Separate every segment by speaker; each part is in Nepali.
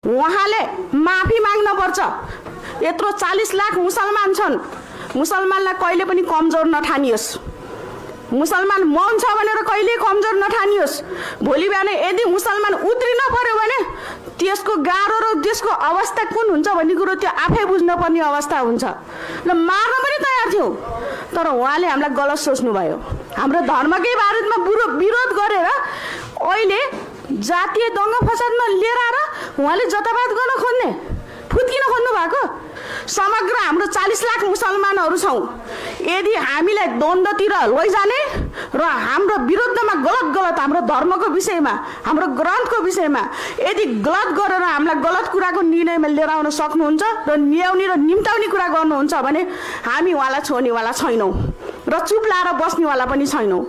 Speaker 1: उहाँले माफी माग्न पर्छ। यत्रो 40 लाख मुसलमान छन्, मुसलमानलाई कहिले पनि कमजोर नठानियोस्। मुसलमान मौन छ भनेर कहिले कमजोर नठानियोस्। भोलि बिहान यदि मुसलमान उत्रिन पर्यो भने त्यसको गाह्रो र त्यसको अवस्था कुन हुन्छ भन्ने कुरो त्यो आफै बुझ्न पर्ने अवस्था हुन्छ। ल मार्न पनि तयार थियौ, तर उहाँले हामीलाई गलत सोच्नुभयो। हाम्रो धर्मकै बारेमा विरोध गरेर अहिले जातीय दङ्गा फसादमा लिएर आएर उहाँले जताभात गर्न खोज्ने, फुत्किन खोज्नु भएको। समग्र हाम्रो 40 लाख मुसलमानहरू छौँ। यदि हामीलाई द्वन्द्वतिर लैजाने र हाम्रो विरुद्धमा गलत हाम्रो धर्मको विषयमा, हाम्रो ग्रन्थको विषयमा यदि गलत गरेर हामीलाई गलत कुराको निर्णयमा लिएर आउन सक्नुहुन्छ र ल्याउने र निम्ताउने कुरा गर्नुहुन्छ भने हामी उहाँलाई छोड्नेवाला छैनौँ र चुप लाएर बस्नेवाला पनि छैनौँ।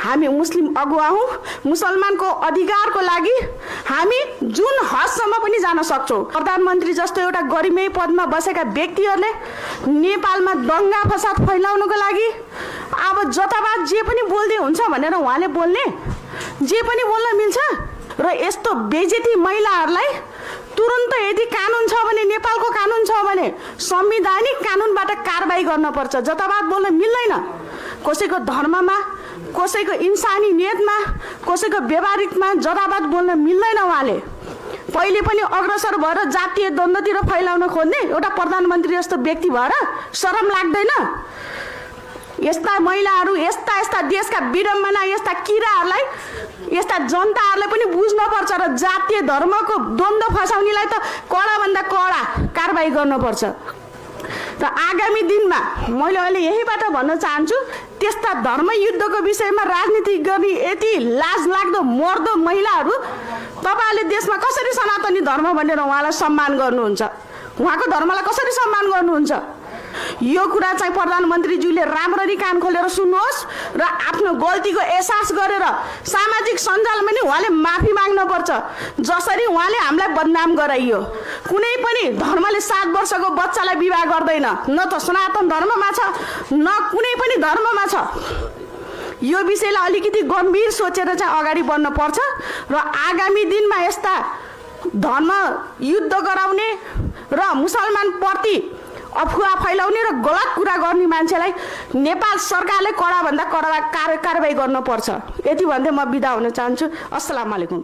Speaker 1: हामी मुस्लिम अगुवा हौँ। मुसलमानको अधिकारको लागि हामी जुन हदसम्म पनि जान सक्छौँ। प्रधानमन्त्री जस्तो एउटा गरिमै पदमा बसेका व्यक्तिहरूले नेपालमा दङ्गा फसाद फैलाउनको लागि अब जताभात जे पनि बोल्दै हुन्छ भनेर उहाँले बोल्ने, जे पनि बोल्न मिल्छ। र यस्तो बेइज्जती महिलाहरूलाई तुरुन्त यदि कानुन छ भने, नेपालको कानुन छ भने संवैधानिक कानुनबाट कारबाही गर्नुपर्छ। जताभात बोल्न मिल्दैन। कसैको धर्ममा, कसैको इन्सानी नियतमा, कसैको व्यवहारिकमा जताभात बोल्न मिल्दैन। उहाँले पहिले पनि अग्रसर भएर जातीय द्वन्द्वतिर फैलाउन खोज्ने एउटा प्रधानमन्त्री जस्तो व्यक्ति भएर शरम लाग्दैन? यस्ता महिलाहरू, यस्ता देशका विडम्बना, यस्ता किराहरूलाई, यस्ता जनताहरूलाई पनि बुझ्नुपर्छ र जातीय धर्मको द्वन्द्व फसाउनेलाई त कडाभन्दा कडा कारबाही गर्नुपर्छ। र आगामी दिनमा मैले अहिले यहीबाट भन्न चाहन्छु, त्यस्ता धर्मयुद्धको विषयमा राजनीति गर्ने यति लाज लाग्दो मर्दो महिलाहरू तपाईँहरूले देशमा कसरी सनातनी धर्म भनेर उहाँलाई सम्मान गर्नुहुन्छ? उहाँको धर्मलाई कसरी सम्मान गर्नुहुन्छ? यो कुरा चाहिँ प्रधानमन्त्रीज्यूले राम्ररी कान खोलेर सुन्नुहोस् र आफ्नो गल्तीको एहसास गरेर सामाजिक सञ्जालमा नि उहाँले माफी माग्नुपर्छ। जसरी उहाँले हामीलाई बदनाम गराइयो। कुनै पनि धर्मले 7 वर्षको बच्चालाई विवाह गर्दैन, न त सनातन धर्ममा छ न कुनै पनि धर्ममा छ। यो विषयलाई अलिकति गम्भीर सोचेर चाहिँ अगाडि बढ्न पर्छ र आगामी दिनमा यस्ता धर्म युद्ध गराउने र मुसलमानप्रति अफुवा फैलाउने र गलत कुरा गर्ने मान्छेलाई नेपाल सरकारले कडाभन्दा कडा कारबाही गर्नुपर्छ। यति भन्दै म बिदा हुन चाहन्छु। अस्सलाम वालेकुम।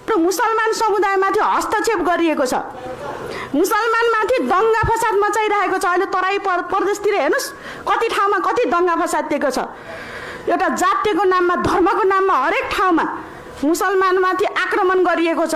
Speaker 1: र मुसलमान समुदायमाथि हस्तक्षेप गरिएको छ, मुसलमानमाथि दङ्गा फसाद मचाइरहेको छ। अहिले तराई प्रदेशतिर हेर्नुहोस् कति ठाउँमा कति दङ्गा फसाद दिएको छ। एउटा जातीयको नाममा, धर्मको नाममा हरेक ठाउँमा मुसलमानमाथि आक्रमण गरिएको छ।